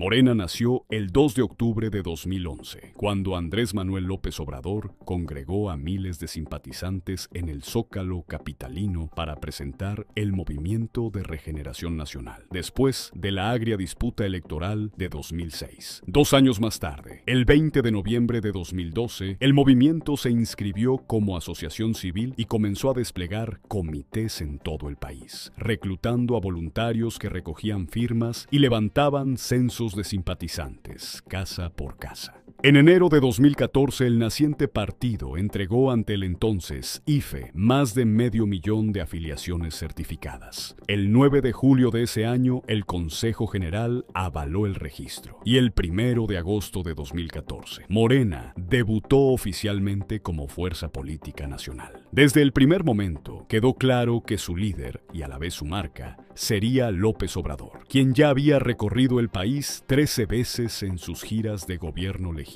Morena nació el 2 de octubre de 2011, cuando Andrés Manuel López Obrador congregó a miles de simpatizantes en el Zócalo capitalino para presentar el Movimiento de Regeneración Nacional, después de la agria disputa electoral de 2006. 2 años más tarde, el 20 de noviembre de 2012, el movimiento se inscribió como asociación civil y comenzó a desplegar comités en todo el país, reclutando a voluntarios que recogían firmas y levantaban censos de simpatizantes, casa por casa. En enero de 2014, el naciente partido entregó ante el entonces IFE más de 500,000 de afiliaciones certificadas. El 9 de julio de ese año, el Consejo General avaló el registro. Y el 1 de agosto de 2014, Morena debutó oficialmente como fuerza política nacional. Desde el primer momento, quedó claro que su líder, y a la vez su marca, sería López Obrador, quien ya había recorrido el país 13 veces en sus giras de gobierno legítimo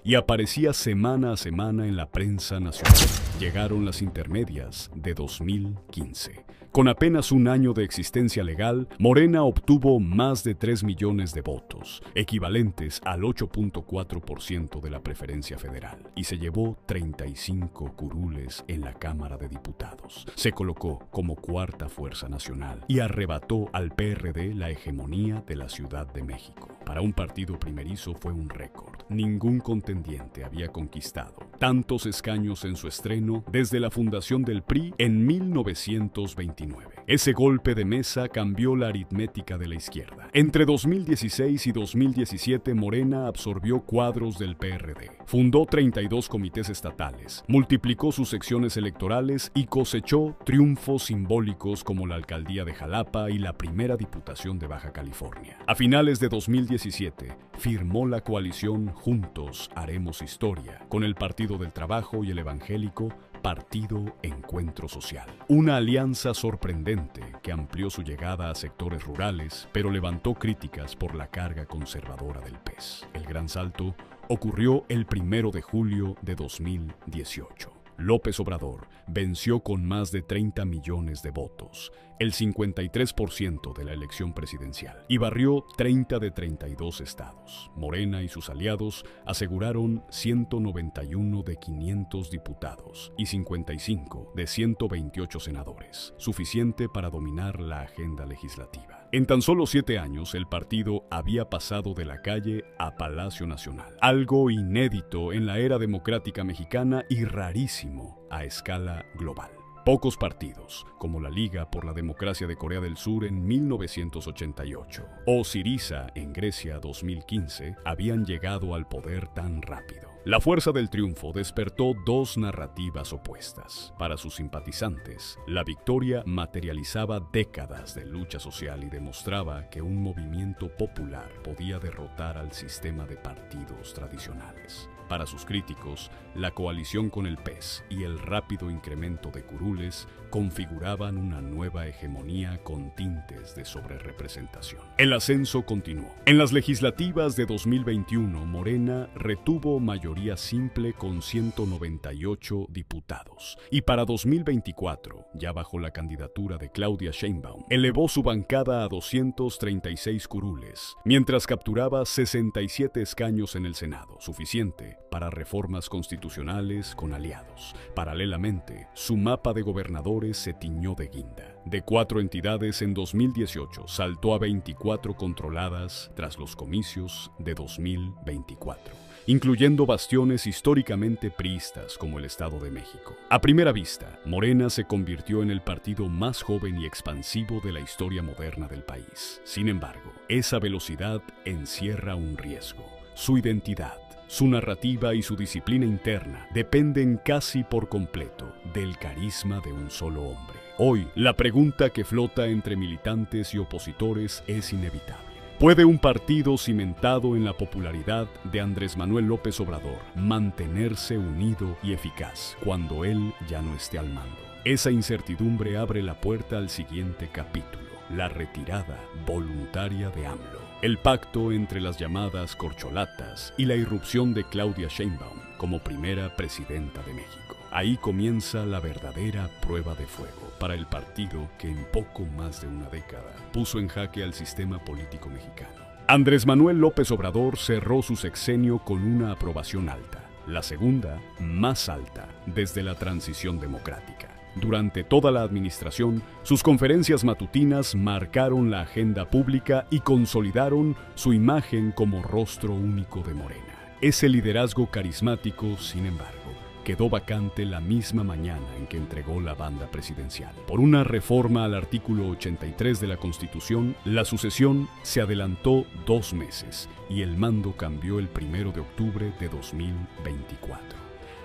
y aparecía semana a semana en la prensa nacional. Llegaron las intermedias de 2015. Con apenas un año de existencia legal, Morena obtuvo más de 3 millones de votos, equivalentes al 8.4% de la preferencia federal, y se llevó 35 curules en la Cámara de Diputados. Se colocó como cuarta fuerza nacional y arrebató al PRD la hegemonía de la Ciudad de México. Para un partido primerizo fue un récord. Ningún contendiente había conquistado tantos escaños en su estreno desde la fundación del PRI en 1929. Ese golpe de mesa cambió la aritmética de la izquierda. Entre 2016 y 2017, Morena absorbió cuadros del PRD, fundó 32 comités estatales, multiplicó sus secciones electorales y cosechó triunfos simbólicos como la alcaldía de Jalapa y la primera diputación de Baja California. A finales de 2017, firmó la coalición Juntos Haremos Historia con el Partido del Trabajo y el evangélico Partido Encuentro Social. Una alianza sorprendente que amplió su llegada a sectores rurales, pero levantó críticas por la carga conservadora del PES. El gran salto ocurrió el 1 de julio de 2018. López Obrador venció con más de 30 millones de votos, el 53% de la elección presidencial, y barrió 30 de 32 estados. Morena y sus aliados aseguraron 191 de 500 diputados y 55 de 128 senadores, suficiente para dominar la agenda legislativa. En tan solo 7 años, el partido había pasado de la calle a Palacio Nacional, algo inédito en la era democrática mexicana y rarísimo a escala global. Pocos partidos, como la Liga por la Democracia de Corea del Sur en 1988 o Syriza en Grecia 2015, habían llegado al poder tan rápido. La fuerza del triunfo despertó 2 narrativas opuestas. Para sus simpatizantes, la victoria materializaba décadas de lucha social y demostraba que un movimiento popular podía derrotar al sistema de partidos tradicionales. Para sus críticos, la coalición con el PES y el rápido incremento de curules configuraban una nueva hegemonía con tintes de sobrerepresentación. El ascenso continuó. En las legislativas de 2021, Morena retuvo mayoría simple con 198 diputados. Y para 2024, ya bajo la candidatura de Claudia Sheinbaum, elevó su bancada a 236 curules, mientras capturaba 67 escaños en el Senado, suficiente para reformas constitucionales con aliados. Paralelamente, su mapa de gobernadores se tiñó de guinda. De 4 entidades en 2018, saltó a 24 controladas tras los comicios de 2024, incluyendo bastiones históricamente priistas como el Estado de México. A primera vista, Morena se convirtió en el partido más joven y expansivo de la historia moderna del país. Sin embargo, esa velocidad encierra un riesgo: su identidad. Su narrativa y su disciplina interna dependen casi por completo del carisma de un solo hombre. Hoy, la pregunta que flota entre militantes y opositores es inevitable. ¿Puede un partido cimentado en la popularidad de Andrés Manuel López Obrador mantenerse unido y eficaz cuando él ya no esté al mando? Esa incertidumbre abre la puerta al siguiente capítulo: la retirada voluntaria de AMLO. El pacto entre las llamadas corcholatas y la irrupción de Claudia Sheinbaum como primera presidenta de México. Ahí comienza la verdadera prueba de fuego para el partido que en poco más de una década puso en jaque al sistema político mexicano. Andrés Manuel López Obrador cerró su sexenio con una aprobación alta, la segunda más alta desde la transición democrática. Durante toda la administración, sus conferencias matutinas marcaron la agenda pública y consolidaron su imagen como rostro único de Morena. Ese liderazgo carismático, sin embargo, quedó vacante la misma mañana en que entregó la banda presidencial. Por una reforma al artículo 83 de la Constitución, la sucesión se adelantó 2 meses y el mando cambió el 1 de octubre de 2024.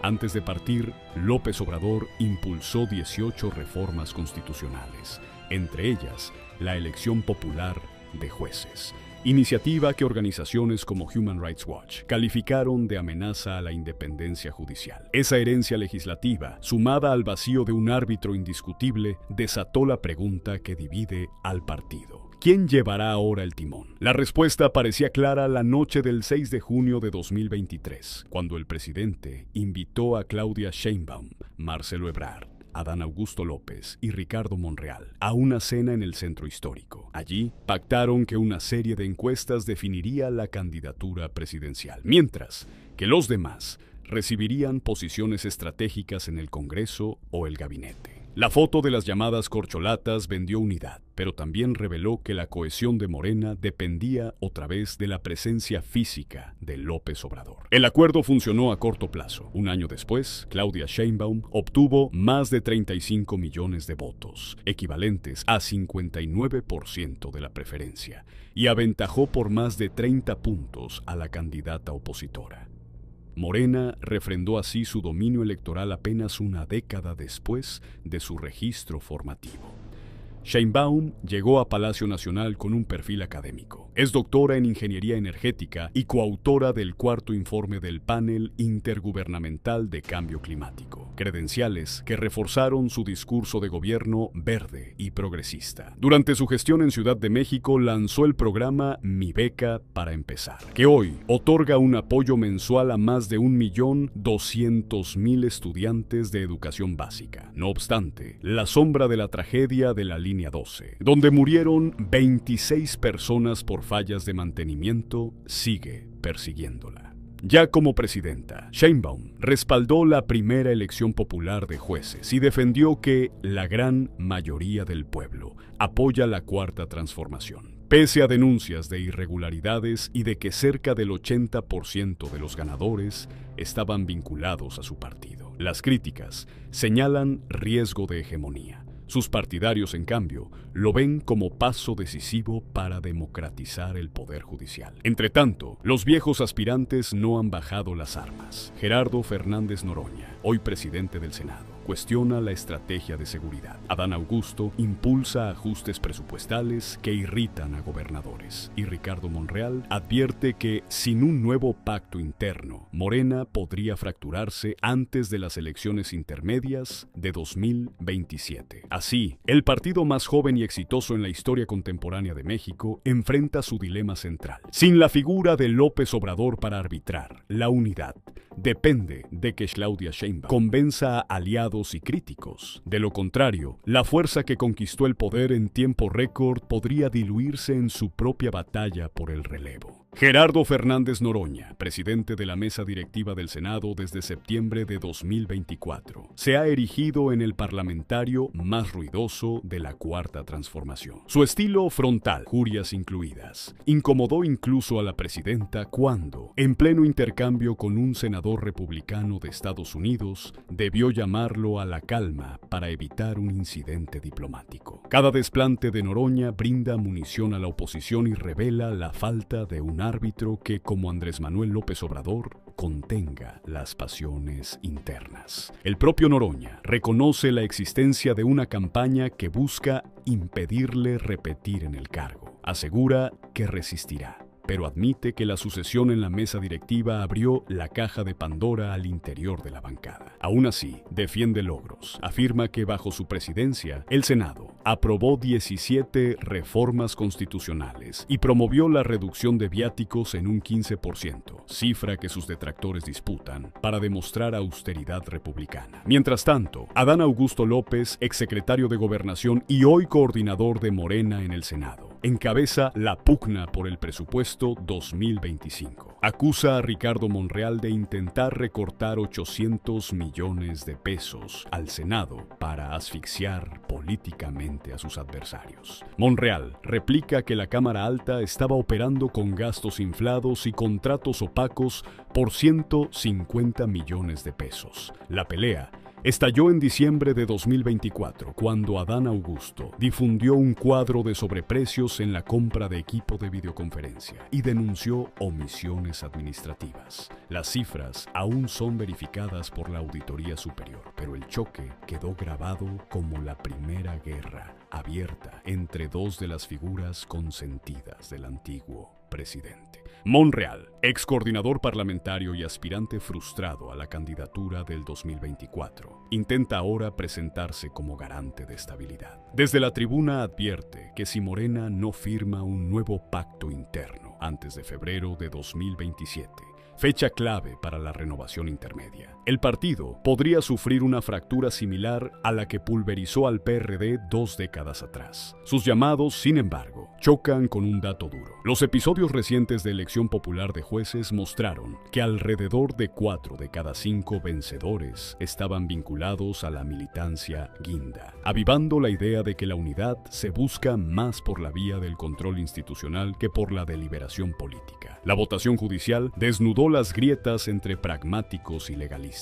Antes de partir, López Obrador impulsó 18 reformas constitucionales, entre ellas la elección popular de jueces, iniciativa que organizaciones como Human Rights Watch calificaron de amenaza a la independencia judicial. Esa herencia legislativa, sumada al vacío de un árbitro indiscutible, desató la pregunta que divide al partido. ¿Quién llevará ahora el timón? La respuesta parecía clara la noche del 6 de junio de 2023, cuando el presidente invitó a Claudia Sheinbaum, Marcelo Ebrard, Adán Augusto López y Ricardo Monreal a una cena en el Centro Histórico. Allí pactaron que una serie de encuestas definiría la candidatura presidencial, mientras que los demás recibirían posiciones estratégicas en el Congreso o el gabinete. La foto de las llamadas corcholatas vendió unidad, pero también reveló que la cohesión de Morena dependía otra vez de la presencia física de López Obrador. El acuerdo funcionó a corto plazo. Un año después, Claudia Sheinbaum obtuvo más de 35 millones de votos, equivalentes a 59% de la preferencia, y aventajó por más de 30 puntos a la candidata opositora. Morena refrendó así su dominio electoral apenas una década después de su registro formativo. Sheinbaum llegó a Palacio Nacional con un perfil académico. Es doctora en Ingeniería Energética y coautora del 4º informe del Panel Intergubernamental de Cambio Climático, credenciales que reforzaron su discurso de gobierno verde y progresista. Durante su gestión en Ciudad de México lanzó el programa Mi Beca para Empezar, que hoy otorga un apoyo mensual a más de 1.200.000 estudiantes de educación básica. No obstante, la sombra de la tragedia de la línea 12, donde murieron 26 personas por fallas de mantenimiento, sigue persiguiéndola. Ya como presidenta, Sheinbaum respaldó la primera elección popular de jueces y defendió que la gran mayoría del pueblo apoya la Cuarta Transformación, pese a denuncias de irregularidades y de que cerca del 80% de los ganadores estaban vinculados a su partido. Las críticas señalan riesgo de hegemonía. Sus partidarios, en cambio, lo ven como paso decisivo para democratizar el poder judicial. Entretanto, los viejos aspirantes no han bajado las armas. Gerardo Fernández Noroña, hoy presidente del Senado, cuestiona la estrategia de seguridad. Adán Augusto impulsa ajustes presupuestales que irritan a gobernadores. Y Ricardo Monreal advierte que, sin un nuevo pacto interno, Morena podría fracturarse antes de las elecciones intermedias de 2027. Así, el partido más joven y exitoso en la historia contemporánea de México enfrenta su dilema central. Sin la figura de López Obrador para arbitrar, la unidad depende de que Claudia Sheinbaum convenza a aliados y críticos. De lo contrario, la fuerza que conquistó el poder en tiempo récord podría diluirse en su propia batalla por el relevo. Gerardo Fernández Noroña, presidente de la mesa directiva del Senado desde septiembre de 2024, se ha erigido en el parlamentario más ruidoso de la Cuarta Transformación. Su estilo frontal, jurias incluidas, incomodó incluso a la presidenta cuando, en pleno intercambio con un senador republicano de Estados Unidos, debió llamarlo a la calma para evitar un incidente diplomático. Cada desplante de Noroña brinda munición a la oposición y revela la falta de un árbitro que, como Andrés Manuel López Obrador, contenga las pasiones internas. El propio Noroña reconoce la existencia de una campaña que busca impedirle repetir en el cargo. Asegura que resistirá, pero admite que la sucesión en la mesa directiva abrió la caja de Pandora al interior de la bancada. Aún así, defiende logros. Afirma que bajo su presidencia, el Senado aprobó 17 reformas constitucionales y promovió la reducción de viáticos en un 15%, cifra que sus detractores disputan para demostrar austeridad republicana. Mientras tanto, Adán Augusto López, exsecretario de Gobernación y hoy coordinador de Morena en el Senado, encabeza la pugna por el presupuesto 2025. Acusa a Ricardo Monreal de intentar recortar 800 millones de pesos al Senado para asfixiar políticamente a sus adversarios. Monreal replica que la Cámara Alta estaba operando con gastos inflados y contratos opacos por 150 millones de pesos. La pelea estalló en diciembre de 2024, cuando Adán Augusto difundió un cuadro de sobreprecios en la compra de equipo de videoconferencia y denunció omisiones administrativas. Las cifras aún son verificadas por la Auditoría Superior, pero el choque quedó grabado como la primera guerra abierta entre dos de las figuras consentidas del antiguo presidente. Monreal, ex coordinador parlamentario y aspirante frustrado a la candidatura del 2024, intenta ahora presentarse como garante de estabilidad. Desde la tribuna advierte que si Morena no firma un nuevo pacto interno antes de febrero de 2027, fecha clave para la renovación intermedia, el partido podría sufrir una fractura similar a la que pulverizó al PRD 2 décadas atrás. Sus llamados, sin embargo, chocan con un dato duro. Los episodios recientes de elección popular de jueces mostraron que alrededor de 4 de cada 5 vencedores estaban vinculados a la militancia guinda, avivando la idea de que la unidad se busca más por la vía del control institucional que por la deliberación política. La votación judicial desnudó las grietas entre pragmáticos y legalistas.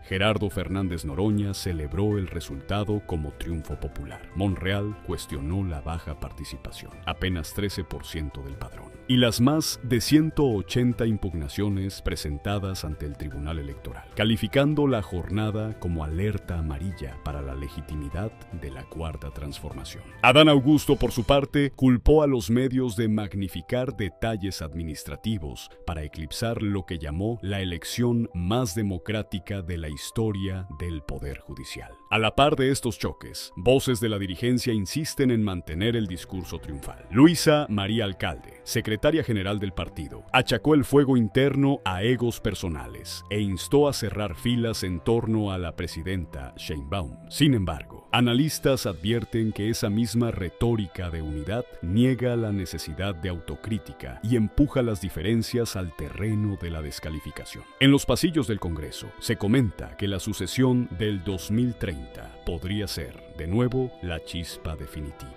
Gerardo Fernández Noroña celebró el resultado como triunfo popular. Monreal cuestionó la baja participación, apenas 13% del padrón, y las más de 180 impugnaciones presentadas ante el Tribunal Electoral, calificando la jornada como alerta amarilla para la legitimidad de la Cuarta Transformación. Adán Augusto, por su parte, culpó a los medios de magnificar detalles administrativos para eclipsar lo que llamó la elección más democrática de la historia del Poder Judicial. A la par de estos choques, voces de la dirigencia insisten en mantener el discurso triunfal. Luisa María Alcalde, secretaria general del partido, achacó el fuego interno a egos personales e instó a cerrar filas en torno a la presidenta Sheinbaum. Sin embargo, analistas advierten que esa misma retórica de unidad niega la necesidad de autocrítica y empuja las diferencias al terreno de la descalificación. En los pasillos del Congreso se comenta que la sucesión del 2030 podría ser, de nuevo, la chispa definitiva.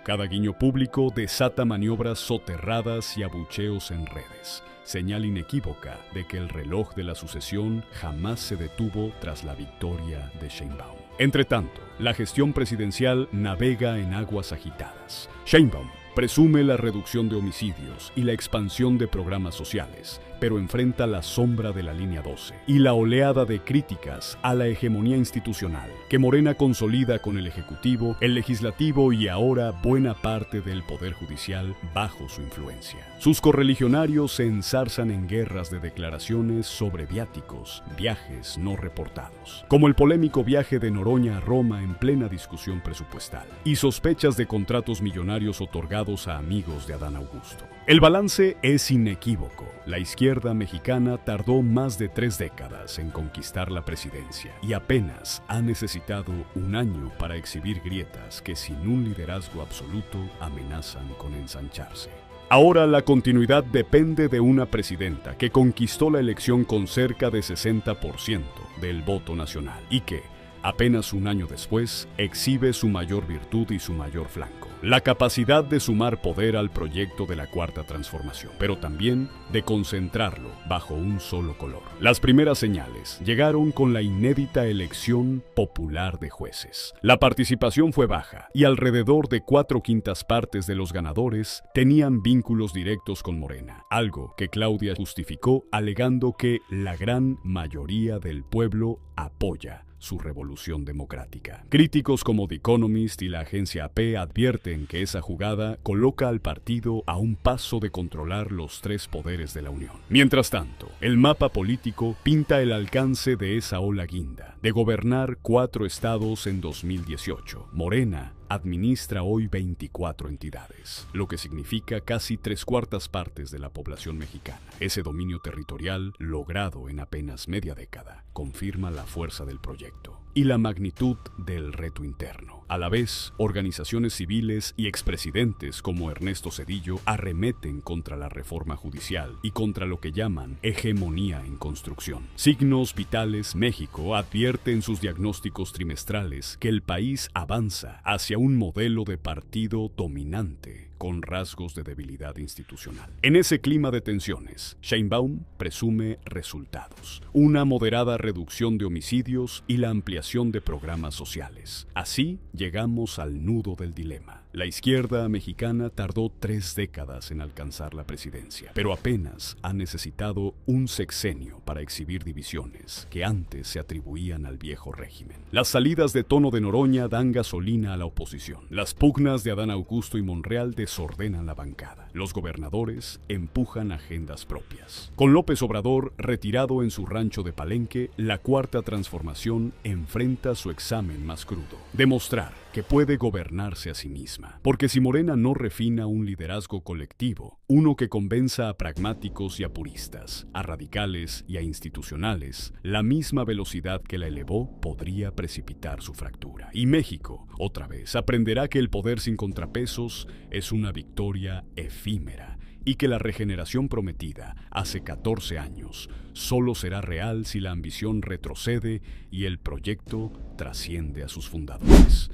Cada guiño público desata maniobras soterradas y abucheos en redes, señal inequívoca de que el reloj de la sucesión jamás se detuvo tras la victoria de Sheinbaum. Entretanto, la gestión presidencial navega en aguas agitadas. Sheinbaum presume la reducción de homicidios y la expansión de programas sociales, pero enfrenta la sombra de la línea 12 y la oleada de críticas a la hegemonía institucional que Morena consolida con el Ejecutivo, el Legislativo y ahora buena parte del Poder Judicial bajo su influencia. Sus correligionarios se enzarzan en guerras de declaraciones sobre viáticos, viajes no reportados, como el polémico viaje de Noroña a Roma en plena discusión presupuestal, y sospechas de contratos millonarios otorgados a amigos de Adán Augusto. El balance es inequívoco. La izquierda mexicana tardó más de 3 décadas en conquistar la presidencia y apenas ha necesitado un año para exhibir grietas que sin un liderazgo absoluto amenazan con ensancharse. Ahora la continuidad depende de una presidenta que conquistó la elección con cerca de 60% del voto nacional y que, apenas un año después, exhibe su mayor virtud y su mayor flanco: la capacidad de sumar poder al proyecto de la Cuarta Transformación, pero también de concentrarlo bajo un solo color. Las primeras señales llegaron con la inédita elección popular de jueces. La participación fue baja y alrededor de 4/5 partes de los ganadores tenían vínculos directos con Morena, algo que Claudia justificó alegando que la gran mayoría del pueblo apoya su revolución democrática. Críticos como The Economist y la agencia AP advierten que esa jugada coloca al partido a un paso de controlar los 3 poderes de la Unión. Mientras tanto, el mapa político pinta el alcance de esa ola guinda, de gobernar 4 estados en 2018. Morena administra hoy 24 entidades, lo que significa casi 3/4 partes de la población mexicana. Ese dominio territorial, logrado en apenas media década, confirma la fuerza del proyecto. y la magnitud del reto interno. A la vez, organizaciones civiles y expresidentes como Ernesto Zedillo arremeten contra la reforma judicial y contra lo que llaman hegemonía en construcción. Signos Vitales México advierte en sus diagnósticos trimestrales que el país avanza hacia un modelo de partido dominante con rasgos de debilidad institucional. En ese clima de tensiones, Sheinbaum presume resultados: una moderada reducción de homicidios y la ampliación de programas sociales. Así llegamos al nudo del dilema. La izquierda mexicana tardó 3 décadas en alcanzar la presidencia, pero apenas ha necesitado un sexenio para exhibir divisiones que antes se atribuían al viejo régimen. Las salidas de tono de Noroña dan gasolina a la oposición. Las pugnas de Adán Augusto y Monreal desordenan la bancada. Los gobernadores empujan agendas propias. Con López Obrador retirado en su rancho de Palenque, la Cuarta Transformación enfrenta su examen más crudo: demostrar que puede gobernarse a sí misma. Porque si Morena no refina un liderazgo colectivo, uno que convenza a pragmáticos y a puristas, a radicales y a institucionales, la misma velocidad que la elevó podría precipitar su fractura. Y México, otra vez, aprenderá que el poder sin contrapesos es una victoria efímera y que la regeneración prometida hace 14 años solo será real si la ambición retrocede y el proyecto trasciende a sus fundadores.